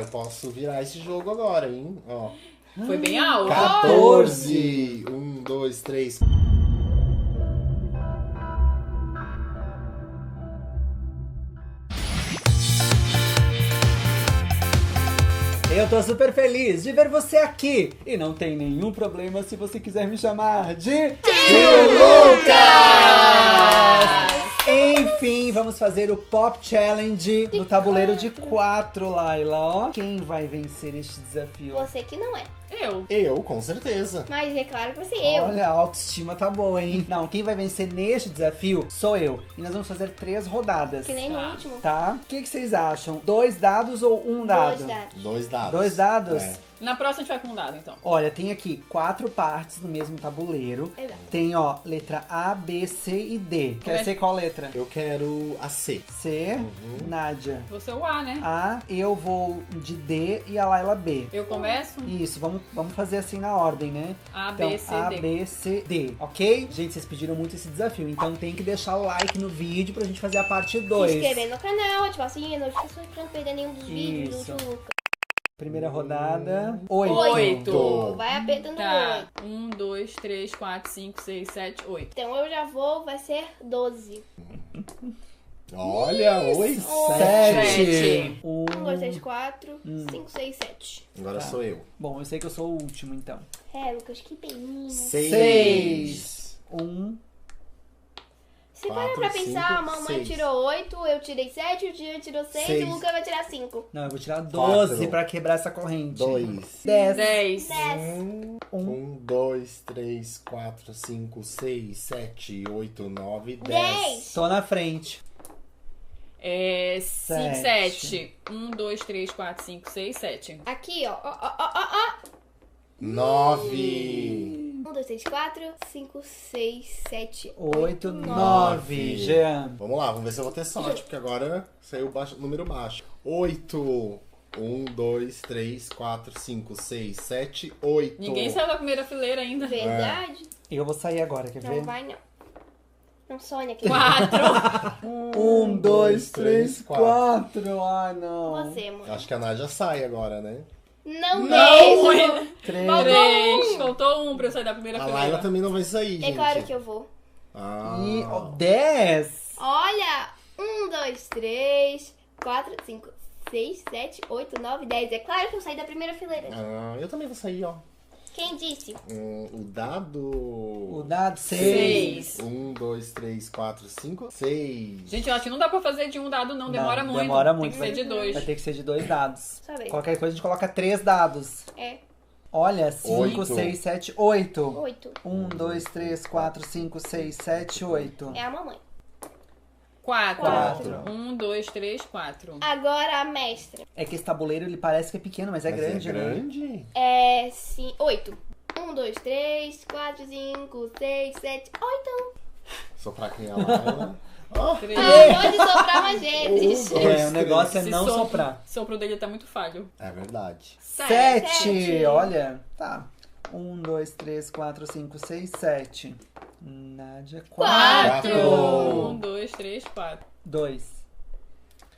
posso virar esse jogo agora, hein? Ó. Foi bem alto. 14. 1, 2, 3. Eu tô super feliz de ver você aqui. E não tem nenhum problema se você quiser me chamar de Tio Lucas! Enfim, vamos fazer o Pop Challenge no tabuleiro de 4, Laila. Ó, quem vai vencer este desafio? Você que não é. Eu, com certeza. Mas é claro que vai ser eu. Olha, a autoestima tá boa, hein? Não, quem vai vencer neste desafio sou eu. E nós vamos fazer 3 rodadas. Que nem no último. Tá? O que vocês acham? 2 dados ou 1 dado? 2 dados. 2 dados. 2 dados? É. Na próxima a gente vai com um dado, então. Olha, tem aqui 4 partes no mesmo tabuleiro. Exato. Tem, ó, letra A, B, C e D. Quer ser qual letra? Eu quero a C. C, Nádia. Você é o A, né? A, eu vou de D e a Laila B. Eu começo. Isso, vamos fazer assim na ordem, né? A, Então, B, C, A, D. B, C, D, ok? Gente, vocês pediram muito esse desafio, então tem que deixar o like no vídeo pra gente fazer a parte 2. Se inscrever no canal, ativar o sininho, notificações pra não perder nenhum dos vídeos Isso. do Tio Lucas. Primeira rodada, 8. 8. Vai apertando o Tá. 8. 1, 2, 3, 4, 5, 6, 7, 8. Então eu já vou, vai ser 12. Olha, 8. 7. 1, 2, 3, 4, 5, 6, 7. Agora sou eu. Bom, eu sei que eu sou o último, então. É, Lucas, que peninha. 6. 1. Se Quatro, parar pra pensar, cinco, a mamãe seis. tirou 8, eu tirei 7, o Jean tirou 6 e Seis. o Lucas vai tirar 5. Não, eu vou tirar 12 Quatro. pra quebrar essa corrente. 2. 10. 10. 10. 1, 2, 3, 4, 5, 6, 7, 8, 9, 10. 10. Tô na frente. É. 7. 7. 1, 2, 3, 4, 5, 6, 7. Aqui, ó. 9. 1, 2, 3, 4, 5, 6, 7, 8, 9. 9. Jean. Vamos lá, vamos ver se eu vou ter sorte, porque agora saiu número baixo. 8. 1, 2, 3, 4, 5, 6, 7, 8. Ninguém saiu da primeira fileira ainda. Verdade? Eu vou sair agora, quer ver? Não vai, não. Não, Sônia, que 4. 1, 2, 3, 4. Ai, não. você, mano. Acho que a Nádia sai agora, né? Não, Não, mesmo. 3. 3. Faltou 1 pra eu sair da primeira A fileira. Laila também não vai sair, gente. É claro que eu vou. Ah. E 10. Olha! 1, 2, 3, 4, 5, 6, 7, 8, 9, 10. É claro que eu saí da primeira fileira. Ah, eu também vou sair, ó. Quem disse? O dado... O dado 6. 6. 1, 2, 3, 4, 5, 6. Gente, eu acho que não dá pra fazer de um dado, não. Demora muito. Demora Tem muito. que ser de 2. Vai ter que ser de 2 dados. Só ver. Qualquer coisa a gente coloca 3 dados. É. Olha, 5, Oito. 6, 7, 8. 8. 1, 2, 3, 4, 5, 6, 7, 8. É a mamãe. 4. Quatro. 1, 2, 3, 4. Agora a mestra. É que esse tabuleiro ele parece que é pequeno, mas é Mas grande, é né? grande? É 8. 1, 2, 3, 4, 5, 6, 7, 8. Soprar quem é a Laila. Pode soprar mais vezes. É, o negócio é Esse não sopro- soprar. O sopro dele tá muito falho. É verdade. 7. Sete. Olha, tá. 1, 2, 3, 4, 5, 6, 7. Nádia, 4. 1, 2, 3, 4. 2.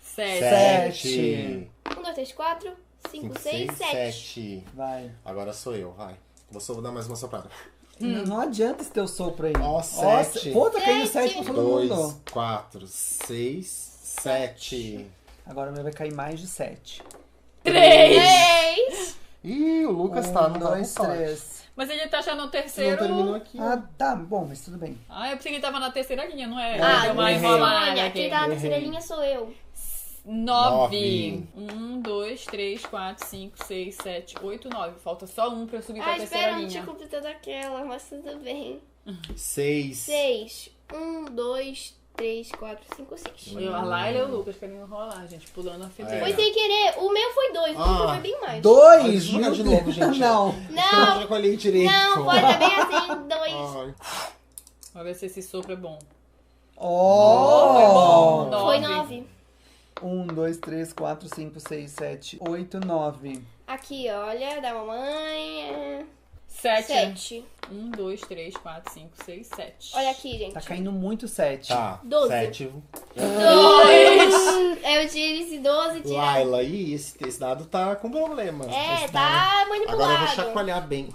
7. 7. 1, 2, 3, 4, 5, 6, 7. 7. Vai. Agora sou eu, vai. Vou dar mais uma soprada. Não adianta esse teu sopro aí. Ó, 7. Pô, tá caindo 7 Sete. pra todo mundo. 2, 4, 6, 7. Agora o meu vai cair mais de 7. 3. 3. Ih, o Lucas tá, não 1, tá 2, com sorte. 3. Mas ele tá achando o Não terceiro. terminou aqui. Ah, tá. Bom, mas tudo bem. Ah, eu pensei que ele tava na terceira linha, não é? Ah, Deu uma errei. enrolada Olha, aqui. quem tá na terceira Errei. linha sou eu. 9. 1, 2, 3, 4, 5, 6, 7, 8, 9. Falta só um pra eu subir pra Ah, terceira espera, não tinha linha. completado aquela, mas tudo bem. 6. 6. 1, 2, 3, 4, 5, 6. A Laila e o Lucas querendo enrolar, gente, pulando a fileira. Foi sem querer. O meu foi 2, o Lucas foi bem mais. 2. Deixa eu jogar de novo, gente. Não. Eu não recolhi direito. Não, pode ser bem assim, 2. Ai. Vamos ver se esse sopro é bom. Oh! Nove. Foi 9. 1, 2, 3, 4, 5, 6, 7, 8, 9. Aqui, olha, da mamãe. 7. 7. 1, 2, 3, 4, 5, 6, 7. Olha aqui, gente. Tá caindo muito 7. Tá, 12. 7. 2. Eu tiro esse 12 e tiro. Laila, ih, esse dado tá com problema. É, tá manipulado. Agora eu vou chacoalhar bem.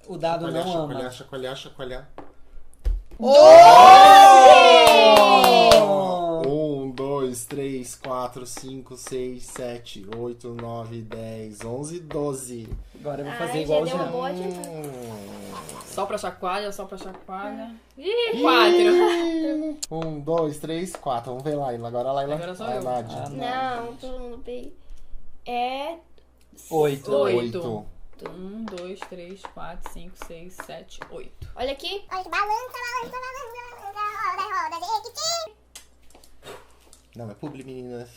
O dado Chacoalhar, não ama. chacoalhar, chacoalhar, chacoalhar. Oh! 1, 2, 3, 4, 5, 6, 7, 8, 9, 10, 11, 12. Agora eu vou fazer Ai, igual o já deu uma Jean. boa adiantada. Só pra chacoalha, só pra chacoalha. Ih, 4. 1, 2, 3, 4. Vamos ver, Laila. Agora a Laila. Agora sou vai, eu. Nádia. Ah, Não, todo mundo bem. É 8. 8. 1, 2, 3, 4, 5, 6, 7, 8. Olha aqui. Não, é publi, meninas.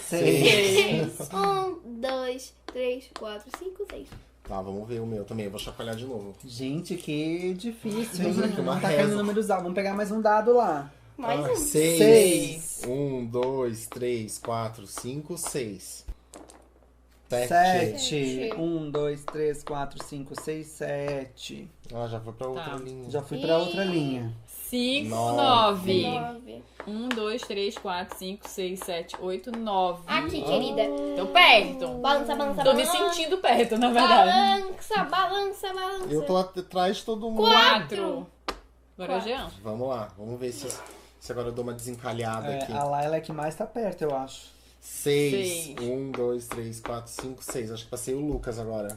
6. 1, 2, 3, 4, 5, 6. Tá, vamos ver o meu também. Eu vou chacoalhar de novo. Gente, que difícil, hein? Que uma Não tá reza. caindo números altos. Vamos pegar mais um dado lá. Mais um. 6. 1, 2, 3, 4, 5, 6. 7. 1, 2, 3, 4, 5, 6, 7. Ah, já foi pra outra Tá. linha. Já fui pra outra linha. 5, 9. 9. 9. 1, 2, 3, 4, 5, 6, 7, 8, 9. Aqui, querida. Tô perto. Balança, balança, Tô me balança. sentindo perto, na verdade. Balança, balança, balança. Eu tô atrás de todo mundo. 4. Agora é o Jean. Vamos lá, vamos ver se agora eu dou uma desencalhada É, aqui. a Laila é que mais tá perto, eu acho. 6. 1, 2, 3, 4, 5, 6. Acho que passei o Lucas agora.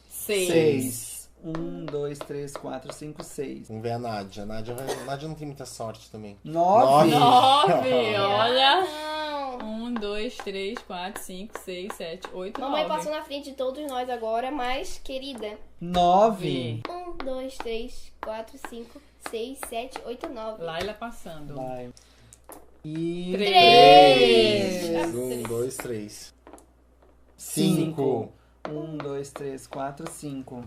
6. 6. 1, 2, 3, 4, 5, 6. Vamos ver a Nádia. A Nádia não tem muita sorte também. 9. 9. Olha. Não. 1, 2, 3, 4, 5, 6, 7, 8, 9. Mamãe passou na frente de todos nós agora, mas, querida. 9. 1, 2, 3, 4, 5, 6, 7, 8, 9. Laila passando. Vai. E 3. 1, 2, 3. 5. 5. 1, 2, 3, 4, 5.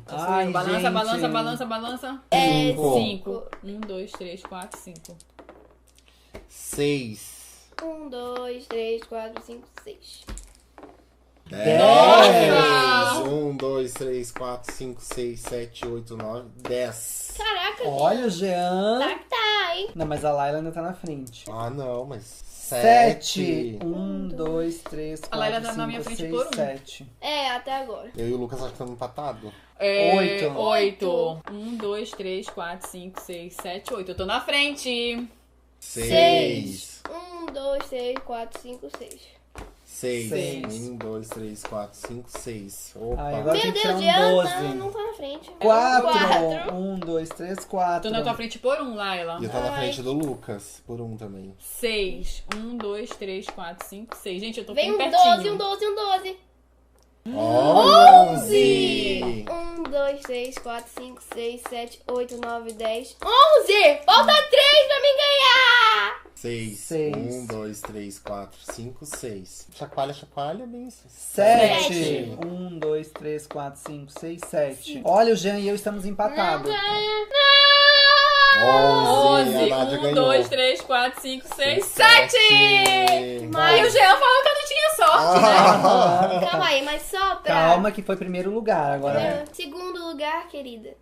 Balança, balança, balança, balança. É 5. 1, 2, 3, 4, 5. 6. 1, 2, 3, 4, 5, 6. 10. Nossa! 1, 2, 3, 4, 5, 6, 7, 8, 9, 10. Caraca, Olha o Jean. tá que tá, hein? Não, mas a Laila ainda tá na frente. Ah, não, mas 7. 7. 1, 2, 3, A Laila 4, tá na minha 5, frente 6, por um. 7. É, até agora. Eu e o Lucas acho que estamos empatados. 8. 8. 1, 2, 3, 4, 5, 6, 7, 8. Eu tô na frente. 6. 1, 2, 3, 4, 5, 6. 6. Seis. 1, 2, 3, 4, 5, 6. Ai, Opa. agora tem Meu que tirar Deus, um Jean, 12. não tá na frente. 4. Quatro. 1, 2, 3, 4. Tô na tua frente por um, Laila. E eu tô na Ai. frente do Lucas, por um também. 6. 1, 2, 3, 4, 5, 6. Gente, eu tô Vem bem um pertinho. 12, um 12, um 12. 11! 1, 2, 3, 4, 5, 6, 7, 8, 9, 10, 11! Falta 3 pra mim ganhar! 6. Seis. 1, 2, 3, 4, 5, 6. Chacoalha, chacoalha, bem. 7. 1, 2, 3, 4, 5, 6, 7. Olha, o Jean e eu estamos Não empatados. ganha. 11. 11. A Nádia 1, ganhou. 2, 3, 4, 5, 6, 7. E Vai. o Jean falou que eu não tinha sorte, né? Calma aí, mas só pra... Calma que foi primeiro lugar. Agora Segundo lugar, querida.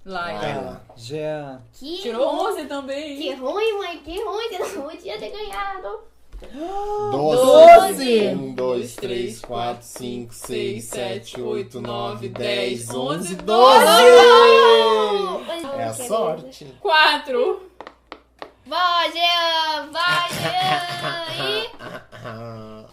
Laila. Vai lá. Jean. Que Tirou ruim. 11 também. Que ruim, mãe, que ruim. Você não podia ter ganhado. 12. 1, 2, 3, 4, 5, 6, 7, 8, 9, 10, 11, 12. É a sorte. 4. Vai, Jean! Vai, Jean! E...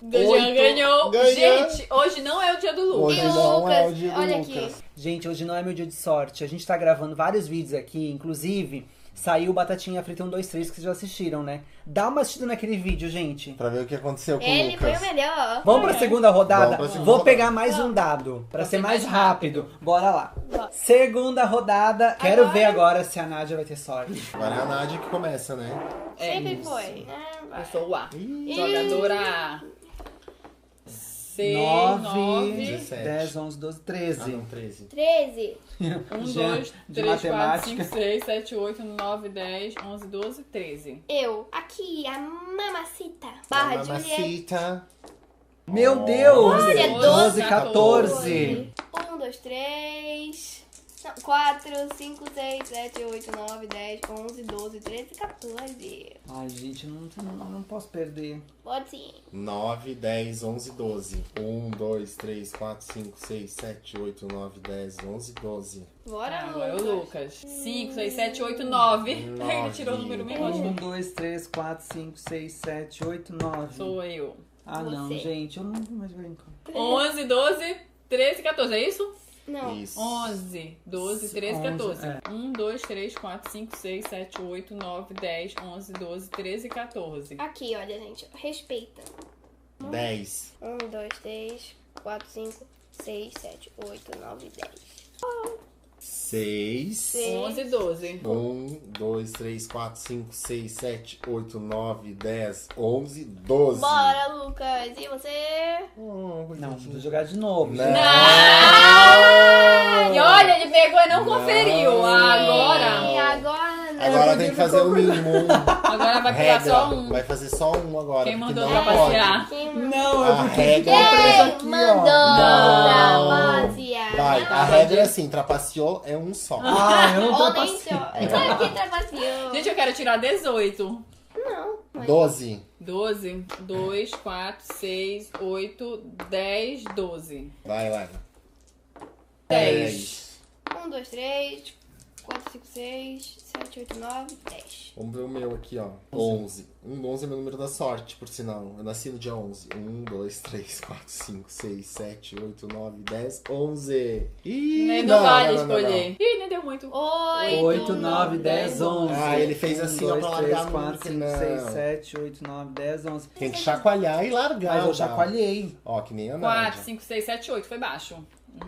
O Jean ganhou. Ganhou. Gente, hoje não é o dia do Lucas. Hoje E não é o Lucas, dia do olha Lucas. aqui. Gente, hoje não é meu dia de sorte. A gente tá gravando vários vídeos aqui, inclusive saiu Batatinha Frita 1, 2, 3, que vocês já assistiram, né? Dá uma assistida naquele vídeo, gente. Pra ver o que aconteceu com o Ele foi Lucas. o melhor. Vamos pra segunda rodada? Vamos pra segunda Vou rodada. pegar mais um dado, pra ser mais mais rápido. Bora lá. Bora. Segunda rodada. Quero Agora- ver agora se a Nádia vai ter sorte. Agora é a Nádia que começa, né? É Sempre isso. foi. Eu sou o A. Ih. Jogadora A. 6, 9, 9. 17. 10, 11, 12, Ah, 13. não, 13. 13. 1, Jean, 2, de 3, 4, matemática. 5, 6, 7, 8, 9, 10, 11, 12, 13. Eu. Aqui, a mamacita. Barra Juliette. Mamacita. Meu Deus! Olha, 12, 12, 14. 1, 2, 3. 4, 5, 6, 7, 8, 9, 10, 11, 12, 13, 14. Ai, gente, não posso perder. Pode sim. 9, 10, 11, 12. 1, 2, 3, 4, 5, 6, 7, 8, 9, 10, 11, 12. Bora, Agora é o Lucas. Lucas. 5, 6, 7, 8, 9. Ele tirou o número menor. 1, 2, 3, 4, 5, 6, 7, 8, 9. Sou eu. Ah, não, Você. gente, eu não vou mais brincar. 11, 12, 13, 14. É isso? Não. Isso. 11, 12, 13, 14. 11, 1, 2, 3, 4, 5, 6, 7, 8, 9, 10, 11, 12, 13, 14. Aqui, olha, gente. Respeita. 10. 1, 2, 3, 4, 5, 6, 7, 8, 9, 10. 6. 11, 12. 1, 2, 3, 4, 5, 6, 7, 8, 9, 10, 11, 12. Bora, Lucas. E você? Oh, Não, vou jogar de novo. Não. gente. E olha, ele pegou e não conferiu. Não. Agora. E agora não. Agora tem que fazer o mínimo. Agora vai pegar Regra. só um. Vai fazer só um agora. Quem porque mandou não trapacear? Quem Não, A eu fiquei regra- preso aqui, mandou Não. trapacear? Vai, a regra é assim, trapaceou é um só. Ah, eu não Ou nem trapacei. só. Quem trapaceou? Gente, eu quero tirar 18. Não. 12. 12, 2, 4, 6, 8, 10, 12. Vai, Laila. 10. 1, 2, 3, 4, 5, 6, 7, 8, 9, 10. Vamos ver o meu aqui, ó. 11. 11 é meu número da sorte, por sinal. Eu nasci no dia 11. 1, 2, 3, 4, 5, 6, 7, 8, 9, 10, 11. Ih, Não vale não, escolher. Ih, nem deu muito. 8, 9, 10, 11. Ah, ele fez 1, assim, ó, 2, pra 3, largar 4, muito, 5, não. 6, 7, 8, 9, 10, 11. Tem que chacoalhar e largar. Mas eu tá? chacoalhei. Ó, que nem a 4, Nádia. 5, 6, 7, 8. Foi baixo.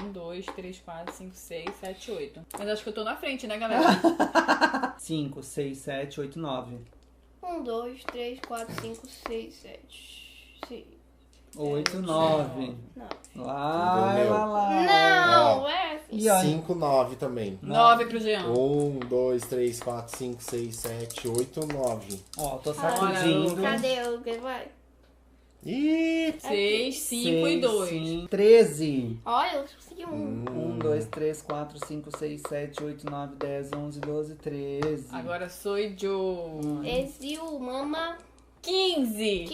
1, 2, 3, 4, 5, 6, 7, 8. Mas acho que eu tô na frente, né, galera? 5, 6, 7, 8, 9. 1, 2, 3, 4, 5, 6, 7, 6, 8, 9. 9. Lá, Entendeu? lá, lá. Não, é assim. E olha, 5, 9 também. 9 pro Jean. 1, 2, 3, 4, 5, 6, 7, 8, 9. ó, tô Olha, sacudindo. Cadê o que vai? Ih! 6, 5 e 2. 13. Olha, eu consegui um. 1, 2, 3, 4, 5, 6, 7, 8, 9, 10, 11, 12, 13. Agora sou eu. Esse o mama 15.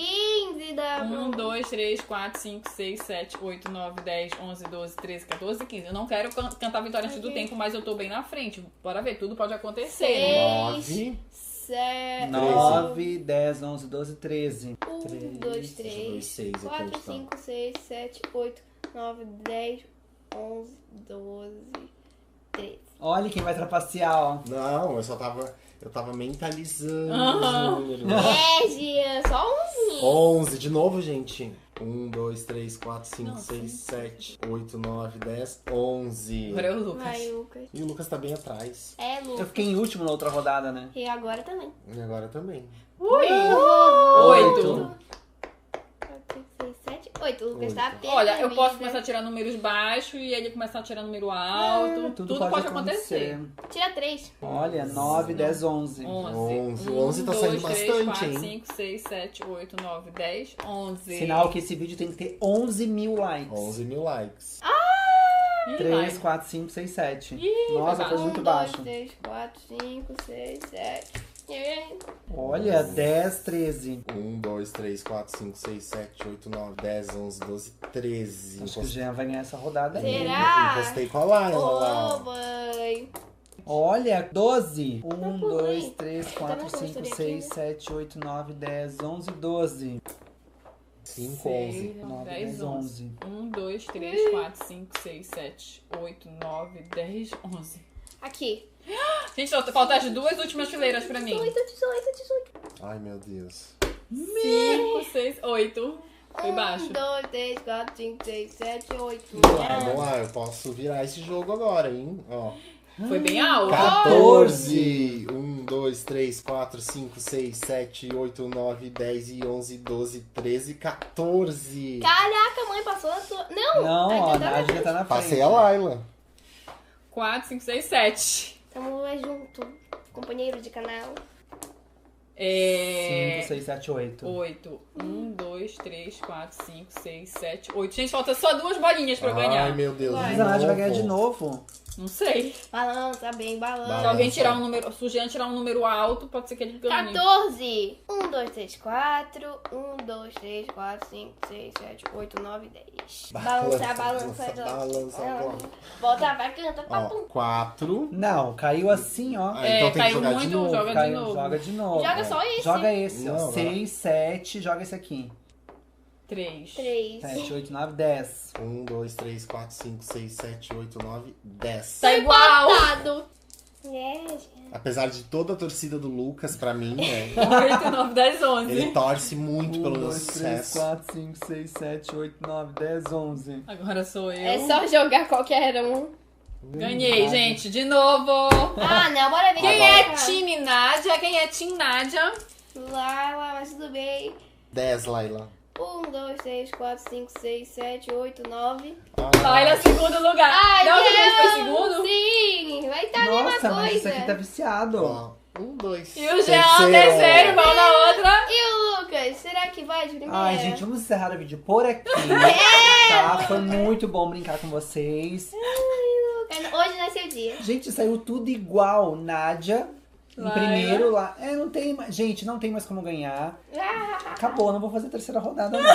15 da 1, 2, 3, 4, 5, 6, 7, 8, 9, 10, 11, 12, 13, 14, 15. Eu não quero cantar vitória antes do tempo, mas eu tô bem na frente. Bora ver, tudo pode acontecer. né? 9. 7, 9, 10, 11, 12, 13. 1, 2, 3, 6 aqui 4, onde tá. 5, 6, 7, 8, 9, 10, 11, 12, 13. Olha quem vai trapacear, ó. Não, eu tava mentalizando Aham. os números. É, Gia, só umzinho. 11, de novo, gente. 1, 2, 3, 4, 5, Não, 6, sim. 7, 8, 9, 10, 11. Agora é o Lucas. Vai, Lucas. E o Lucas tá bem atrás. É, Eu Lucas. fiquei em último na outra rodada, né? E agora também. E agora também. Ui! 8. 4, 5, 6, 7, 8. O Lucas Oito. tá apenas. Olha, eu posso começar a tirar números baixos e ele começar a tirar número alto. Tudo pode acontecer. Tira 3. Olha, 9, 10, 11. 11. O 11 tá saindo bastante, hein? 5, 6, 7, 8, 9, 10, 11. Sinal que esse vídeo tem que ter 11 mil likes. 11 mil likes. Ih, 3, vai. 4, 5, 6, 7. Ih, Nossa, vai foi baixo. muito 1, baixo. 2, 3, 4, 5, 6, 7. Olha, 10, 13. 1, 2, 3, 4, 5, 6, 7, 8, 9, 10, 11, 12, 13. Acho que o Jean vai ganhar essa rodada aí. Será? Encostei com a Laila Ô, lá. mãe. Olha, 12. 1, Não, 2, mãe. 3, Tá 4, mais 5, gostoria 6, aqui, 7, 8, 9, 10, 11, 12. 5, 11. 9, 10, 10, 11. 11. 1, 2, 3, 4, 5, 6, 7, 8, 9, 10, 11. Aqui. Gente, só faltam as duas últimas fileiras pra mim. 18, 18, 18. Ai, meu Deus. 5, 6, 8. Foi baixo. 1, 2, 3, 4, 5, 6, 7, 8. Vamos lá, eu posso virar esse jogo agora, hein? Ó. Foi bem alto. 14! 1, 2, 3, 4, 5, 6, 7, 8, 9, 10 e 11, 12, 13, 14. Caraca, mãe, passou a sua. Não! Não, ainda ó, a tá Nádia tá na frente. Passei a Laila. 4, 5, 6, 7. Tamo lá junto. Companheiro de canal. 5, 6, 7, 8. 8. 1, 2, 3, 4, 5, 6, 7, 8. Gente, falta só duas bolinhas pra eu ganhar. Ai, meu Deus. Vai. Mas a Nádia vai ganhar de novo. Não sei. Balança bem, Se balança. alguém tirar um número, se o Jean tirar um número alto, pode ser que ele ganhe. 14. 1, 2, 3, 4. 1, 2, 3, 4, 5, 6, 7, 8, 9, 10. Balança, balança. Balança agora. Volta, vai, canta, Ó, papum. 4. Não, caiu assim, ó. Ah, então tem que caiu jogar de muito, novo. joga de Caiu, novo. joga de novo. Joga só esse. Joga esse, ó. Não, 6, 7, joga esse aqui. 3. 3. 7, 8, 9, 10. 1, 2, 3, 4, 5, 6, 7, 8, 9, 10. Tá igual. Empatado. Gente. Apesar de toda a torcida do Lucas, pra mim, né? 8, 9, 10, 11. Ele torce muito 1, pelo 2, 3, sucesso. 4, 5, 6, 7, 8, 9, 10, 11. Agora sou eu. É só jogar qualquer um. Ganhei, gente, de novo. Ah, não, bora ver. Quem é time Nádia? Quem é Team Nádia? Lá, mas tudo bem. 10, Laila. 1, 2, 3, 4, 5, 6, 7, 8, 9. Laila, segundo lugar. Ai, Não, você foi não. segundo? Sim, vai estar a mesma Nossa, coisa. mas isso aqui tá viciado. Ó, 1, 2. E o Jean, terceiro, mão na outra. E o Lucas, será que vai de primeira? Ai, gente, vamos encerrar o vídeo por aqui. Tá? Foi muito bom brincar com vocês. Hoje não é seu dia. Gente, saiu tudo igual. Nádia em Laila. primeiro lá. É, não tem mais. Gente, não tem mais como ganhar. Ah, Acabou, não vou fazer a terceira rodada, não.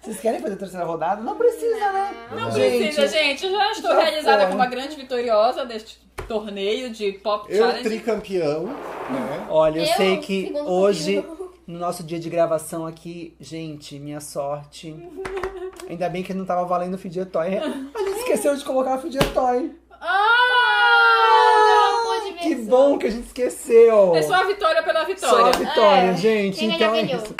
Vocês querem fazer a terceira rodada? Não precisa, né? Não precisa, gente. Eu já estou já realizada foi. como uma grande vitoriosa deste torneio de Pop Eu, Challenge. tricampeão, né? Olha, eu Eu, sei que segundo hoje, motivo. no nosso dia de gravação aqui, gente, minha sorte. Ainda bem que não tava valendo o Fidget-Toy. A gente esqueceu de colocar o Fidget-Toy. não pude ver Que isso. bom que a gente esqueceu. É só a vitória pela Só a vitória. vitória, É, gente. quem Então ganhar, é ganhou. isso.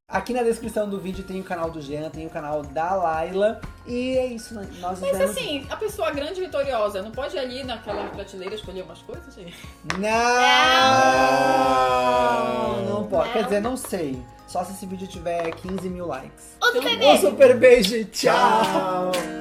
Aqui na descrição do vídeo tem o canal do Jean, tem o canal da Laila. E é isso, né? Nós Mas vemos... assim, a pessoa grande e vitoriosa não pode ir ali naquela prateleira escolher umas coisas, gente? Não pode. Não. Quer dizer, não sei. Só se esse vídeo tiver 15 mil likes. Outro Um bebê. super beijo. Tchau. Tchau.